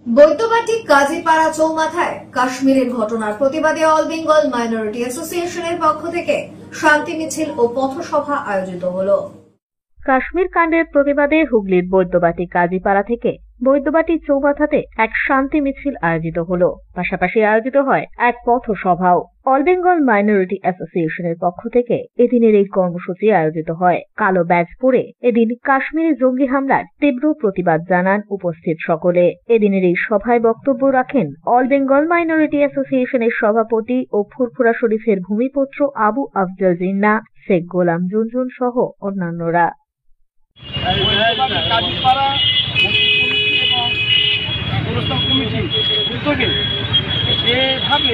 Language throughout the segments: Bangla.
বৈদ্যবাটি কাজীপাড়া চৌমাথায় কাশ্মীরের ঘটনার প্রতিবাদে অল বেঙ্গল মাইনরিটি অ্যাসোসিয়েশনের পক্ষ থেকে শান্তি মিছিল ও পথসভা আয়োজিত হলো। কাশ্মীর কাণ্ডের প্রতিবাদে হুগলির বৈদ্যবাটি কাজীপাড়া থেকে বৈদ্যবাটি চৌমাথাতে এক শান্তি মিছিল আয়োজিত হলো। পাশাপাশি আয়োজিত হয় এক পথসভাও। অল বেঙ্গল মাইনরিটি অ্যাসোসিয়েশনের পক্ষ থেকে এদিনের এই কর্মসূচি আয়োজিত হয়। কালো ব্যাজ পরে এদিন কাশ্মীরে জঙ্গি হামলার তীব্র প্রতিবাদ জানান উপস্থিত সকলে। এদিনের এই সভায় বক্তব্য রাখেন অল বেঙ্গল মাইনরিটি অ্যাসোসিয়েশনের সভাপতি ও ফুরফুরা শরীফের ভূমিপুত্র আবু আফজল জিন্নাহ, শেখ গোলাম জুনজুন সহ অন্যান্যরা। যেভাবে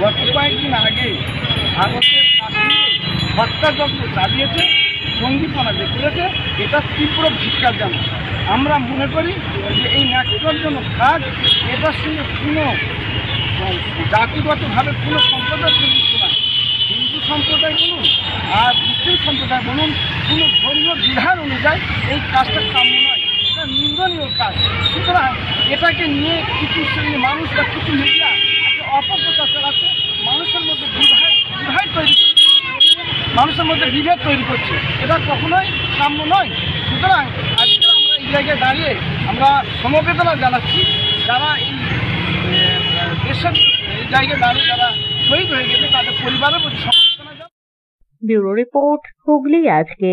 গত কয়েকদিন আগে ভারতের কাশ্মীরে হত্যাযজ্ঞ চালিয়েছে, জঙ্গিপনা যে করেছে, এটা তীব্র ধিক্কার জানাই। আমরা মনে করি যে এই ন্যাক্কারজনক কাজ, এটার সঙ্গে কোনো জাতিগতভাবে কোনো সম্প্রদায় যুক্ত নয়। হিন্দু সম্প্রদায় বলুন আর মুসলিম সম্প্রদায় বলুন, কোনো ধর্মীয় বিধান অনুযায়ী এই কাজটা কাম্য নয়, এটা নিন্দনীয় কাজ। সুতরাং এটাকে নিয়ে কিছু শ্রেণীর মানুষ বা কিছু মিডিয়া একটা অপপ্রচার চালাচ্ছে, মানুষের মধ্যে বিভেদ তৈরি করছে। এটা কখনোই কাম্য নয়। সুতরাং আজকে আমরা এই জায়গায় দাঁড়িয়ে আমরা সমবেদনা জানাচ্ছি যারা এই দেশের এই জায়গায় দাঁড়িয়ে যারা শহীদ হয়ে গেছে তাদের পরিবারের প্রতি সমবেদনা। ব্যুরো রিপোর্ট, হুগলি আজকে।